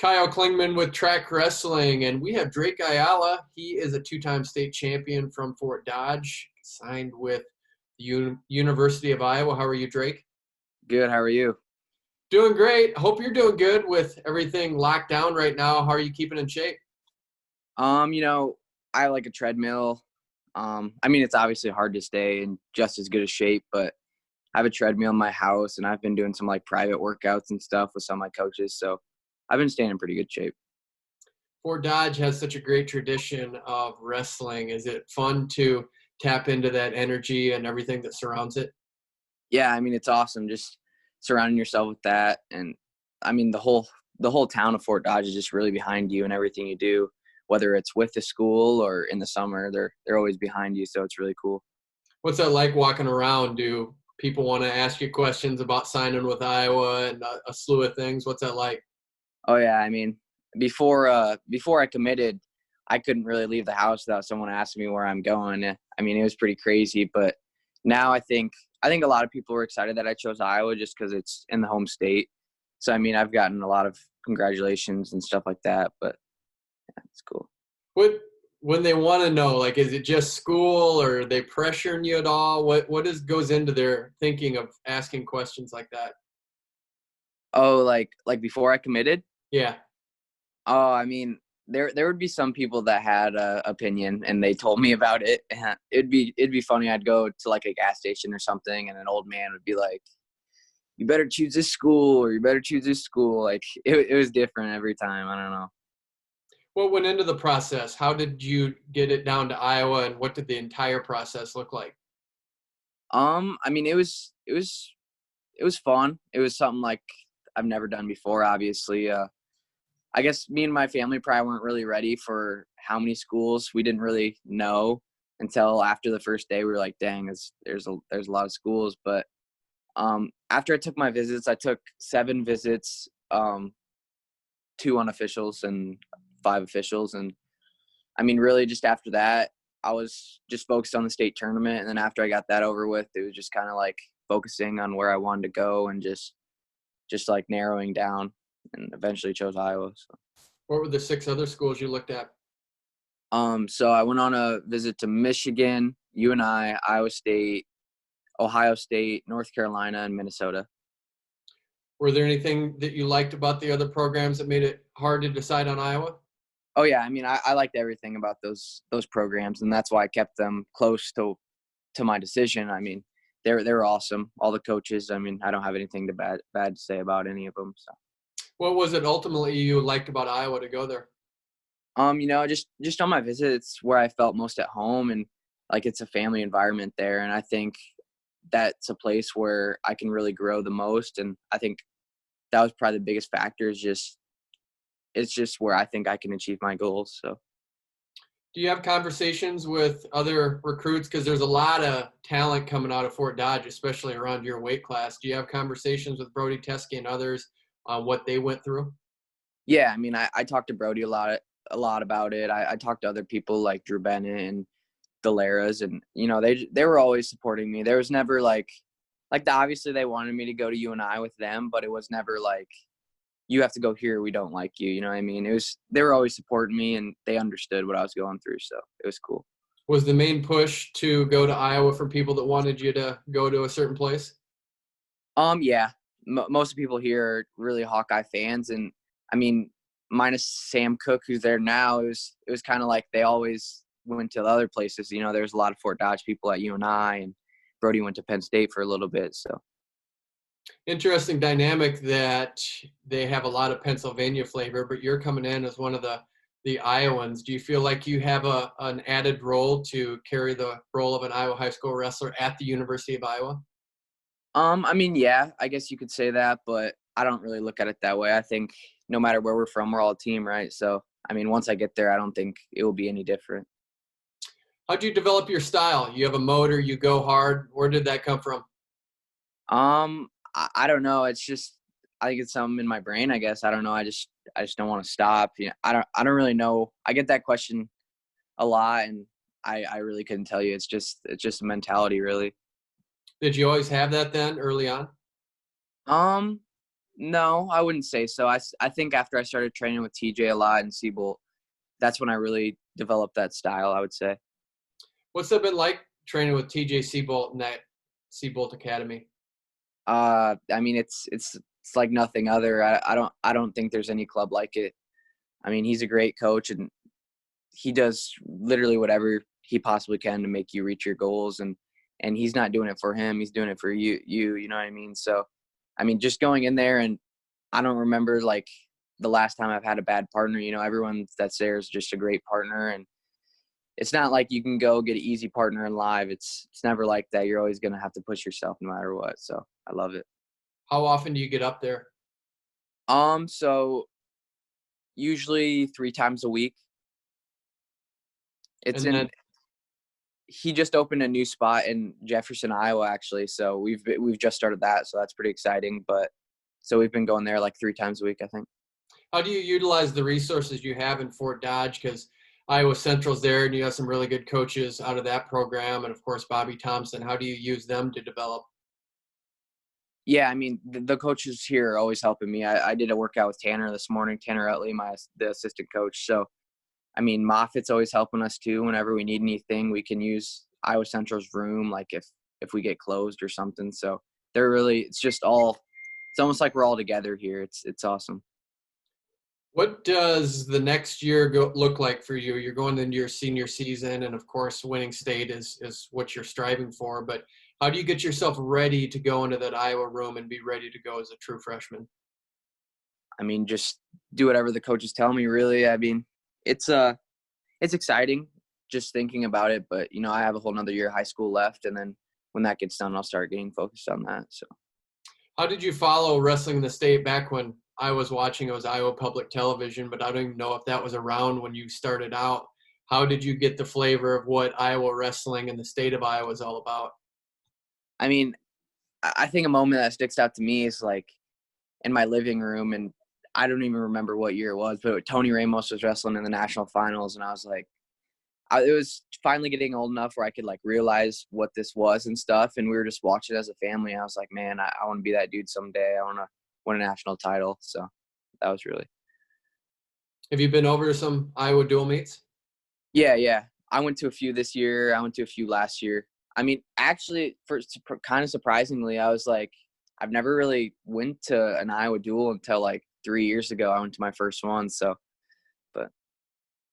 Kyle Klingman with Track Wrestling, and we have Drake Ayala. He is a two-time state champion from Fort Dodge, signed with the University of Iowa. How are you, Drake? Good. How are you? Doing great. Hope you're doing good with everything locked down right now. How are you keeping in shape? Um, you know, I like a treadmill. It's obviously hard to stay in just as good a shape, but I have a treadmill in my house and I've been doing some like private workouts and stuff with some of my coaches. So I've been staying in pretty good shape. Fort Dodge has such a great tradition of wrestling. Is it fun to tap into that energy and everything that surrounds it? Yeah, it's awesome just surrounding yourself with that. And the whole town of Fort Dodge is just really behind you and everything you do, whether it's with the school or in the summer, they're always behind you. So it's really cool. What's that like walking around? Do people want to ask you questions about signing with Iowa and a slew of things? What's that like? Oh yeah, before I committed, I couldn't really leave the house without someone asking me where I'm going. It was pretty crazy, but now I think a lot of people were excited that I chose Iowa just because it's in the home state. So I've gotten a lot of congratulations and stuff like that, but yeah, it's cool. What when they want to know, like, is it just school or are they pressuring you at all? Goes into their thinking of asking questions like that? Oh, like before I committed? Yeah. Oh, there would be some people that had a opinion and they told me about it. It'd be funny. I'd go to like a gas station or something, and an old man would be like, "You better choose this school, or you better choose this school." Like it was different every time. I don't know. What went into the process? How did you get it down to Iowa, and what did the entire process look like? It was fun. It was something like I've never done before. Obviously, I guess me and my family probably weren't really ready for how many schools. We didn't really know until after the first day. We were like, "Dang, there's a lot of schools." But after I took my visits, I took 7 visits, 2 unofficials and 5 officials, and really just after that, I was just focused on the state tournament. And then after I got that over with, it was just kind of like focusing on where I wanted to go and just like narrowing down, and eventually chose Iowa. So. What were the 6 other schools you looked at? So I went on a visit to Michigan, UNI, Iowa State, Ohio State, North Carolina, and Minnesota. Were there anything that you liked about the other programs that made it hard to decide on Iowa? Oh yeah, I liked everything about those programs, and that's why I kept them close to my decision. They were awesome. All the coaches. I don't have anything bad to say about any of them. So. What was it ultimately you liked about Iowa to go there? Just on my visit, it's where I felt most at home, and like it's a family environment there, and I think that's a place where I can really grow the most. And I think that was probably the biggest factor. It's just where I think I can achieve my goals. So. Do you have conversations with other recruits? Because there's a lot of talent coming out of Fort Dodge, especially around your weight class. Do you have conversations with Brody Teske and others on what they went through? Yeah, I talked to Brody a lot about it. I talked to other people like Drew Bennett and Delaras, and they were always supporting me. There was never obviously they wanted me to go to UNI with them, but it was never like you have to go here. We don't like you. You know what I mean? They were always supporting me, and they understood what I was going through. So it was cool. Was the main push to go to Iowa for people that wanted you to go to a certain place? Yeah, most of the people here are really Hawkeye fans, and I mean, minus Sam Cook, who's there now, it was kind of like they always went to the other places. There's a lot of Fort Dodge people at UNI, and Brody went to Penn State for a little bit. So. Interesting dynamic that they have a lot of Pennsylvania flavor, but you're coming in as one of the Iowans. Do you feel like you have an added role to carry the role of an Iowa high school wrestler at the University of Iowa? Yeah, I guess you could say that, but I don't really look at it that way. I think no matter where we're from, we're all a team, right? So, once I get there, I don't think it will be any different. How do you develop your style? You have a motor, you go hard. Where did that come from? I don't know. I think it's something in my brain, I guess. I don't know. I just don't want to stop. I don't really know. I get that question a lot, and I really couldn't tell you. It's just a mentality, really. Did you always have that then early on? Um, No, I wouldn't say so. I think after I started training with TJ a lot and Siebold, that's when I really developed that style, I would say. What's it been like training with TJ Seabolt in that Seabolt Academy? I mean, it's like nothing other. I don't think there's any club like it. I mean, he's a great coach, and he does literally whatever he possibly can to make you reach your goals. And he's not doing it for him. He's doing it for you know what I mean? So, I mean, just going in there, and I don't remember like the last time I've had a bad partner. You know, everyone that's there is just a great partner. And it's not like you can go get an easy partner in live. It's never like that. You're always going to have to push yourself no matter what. So I love it. How often do you get up there? So usually 3 times a week. It's And then in he just opened a new spot in Jefferson, Iowa, actually. So we've just started that, so that's pretty exciting. But so we've been going there like 3 times a week, I think. how do you utilize the resources you have in Fort Dodge? Because Iowa Central's there, and you have some really good coaches out of that program, and of course Bobby Thompson. How do you use them to develop? Yeah, I mean the coaches here are always helping me. I did a workout with Tanner this morning, Tanner Utley, the assistant coach. So I mean Moffitt's always helping us too. Whenever we need anything, we can use Iowa Central's room, like if we get closed or something. So they're really it's almost like we're all together here. It's awesome. What does the next year look like for you? You're going into your senior season, and of course, winning state is what you're striving for. But how do you get yourself ready to go into that Iowa room and be ready to go as a true freshman? I mean, just do whatever the coaches tell me, really. I mean, it's exciting just thinking about it, but you know, I have a whole nother year of high school left, and then when that gets done, I'll start getting focused on that. So How did you follow wrestling in the state back when I was watching? It was Iowa Public Television, but I don't even know if that was around when you started out. How did you get the flavor of what Iowa wrestling in the state of Iowa is all about? I mean, I think a moment that sticks out to me is like in my living room, and I don't even remember what year it was, but Tony Ramos was wrestling in the national finals, and I was like, it was finally getting old enough where I could like realize what this was and stuff. And we were just watching it as a family. I was like, man, I want to be that dude someday. I want to win a national title. So that was really, Have you been over to some Iowa dual meets? yeah. I went to a few this year. I went to a few last year. I mean, actually, kind of surprisingly, I was like, I've never really went to an Iowa duel until like 3 years ago. I went to my first one. So, but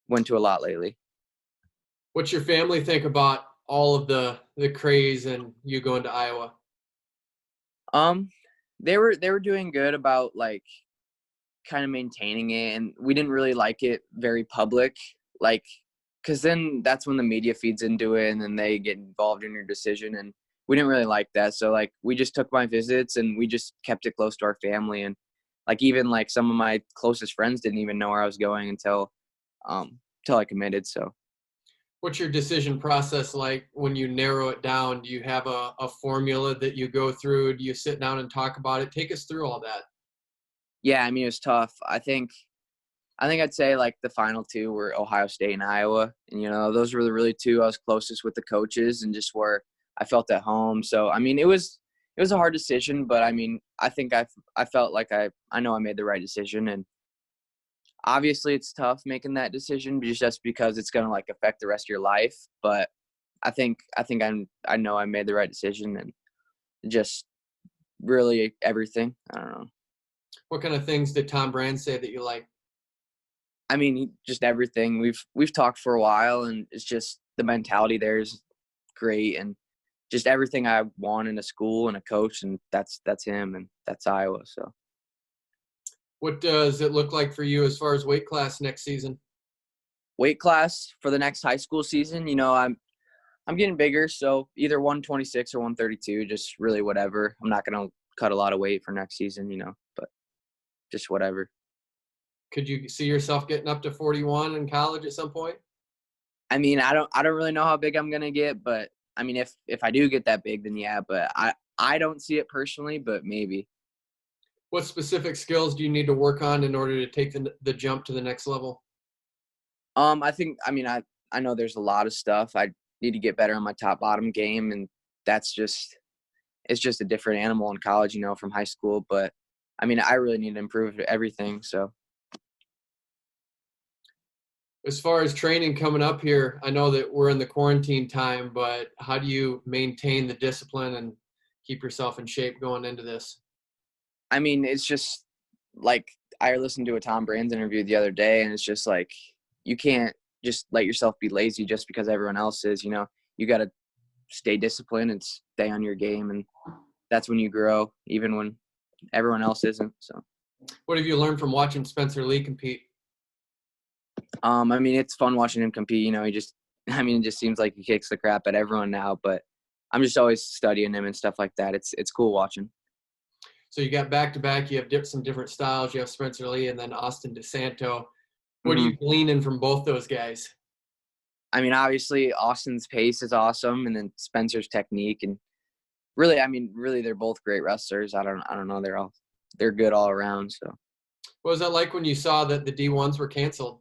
went to a lot lately. What's your family think about all of the craze and you going to Iowa? Um, they were doing good about like kind of maintaining it, and we didn't really like it very public, like because then that's when the media feeds into it and then they get involved in your decision, and we didn't really like that. So like we just took my visits and we just kept it close to our family, and like even like some of my closest friends didn't even know where I was going until I committed. So What's your decision process like when you narrow it down? Do you have a formula that you go through? Do you sit down and talk about it? Take us through all that. yeah, I mean it was tough. I think I'd say like the final two were Ohio State and Iowa. And, you know, those were the really two I was closest with the coaches and just where I felt at home. So, I mean, it was a hard decision, but I mean, I think I felt like I know I made the right decision. And obviously it's tough making that decision just because it's going to like affect the rest of your life. But I know I made the right decision, and just really everything. I don't know. What kind of things did Tom Brand say that you like? I mean, just everything. We've talked for a while, and it's just the mentality there is great, and just everything I want in a school and a coach, and that's him, and that's Iowa. So What does it look like for you as far as weight class next season? weight class for the next high school season, you know, I'm getting bigger, so either 126 or 132, just really whatever. I'm not gonna cut a lot of weight for next season, you know, but just whatever. Could you see yourself getting up to 41 in college at some point? I mean, I don't really know how big I'm gonna get, but I mean, if I do get that big, then yeah. But I don't see it personally, but maybe. What specific skills do you need to work on in order to take the jump to the next level? I mean, I know there's a lot of stuff. I need to get better on my top bottom game, and that's just it's just a different animal in college, you know, from high school. But I mean, I really need to improve everything. So, As far as training coming up here, I know that we're in the quarantine time, but how do you maintain the discipline and keep yourself in shape going into this? I mean, it's just like I listened to a Tom Brands interview the other day, and it's just like you can't just let yourself be lazy just because everyone else is. You know, you got to stay disciplined and stay on your game, and that's when you grow, even when everyone else isn't. So, What have you learned from watching Spencer Lee compete? I mean, it's fun watching him compete. You know, I mean, it just seems like he kicks the crap at everyone now, but I'm just always studying him and stuff like that. It's cool watching. So you got back to back. You have some different styles. You have Spencer Lee and then Austin DeSanto. What are Hmm. you gleaning from both those guys? I mean, obviously Austin's pace is awesome, and then Spencer's technique, and really, I mean, really, they're both great wrestlers. I don't know, they're good all around. So, What was that like when you saw that the D1s were canceled?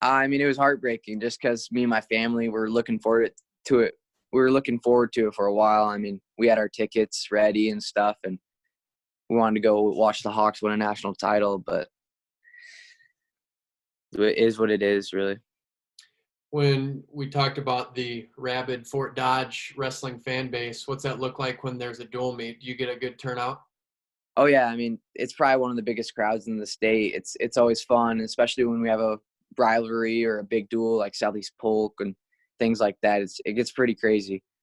I mean, it was heartbreaking just because me and my family were looking forward to it. We were looking forward to it for a while. I mean, we had our tickets ready and stuff, and we wanted to go watch the Hawks win a national title, but it is what it is, really. When we talked about the rabid Fort Dodge wrestling fan base, what's that look like when there's a dual meet? Do you get a good turnout? Oh yeah, I mean, it's probably one of the biggest crowds in the state. It's always fun, especially when we have a rivalry or a big duel like Southeast Polk and things like that. It gets pretty crazy.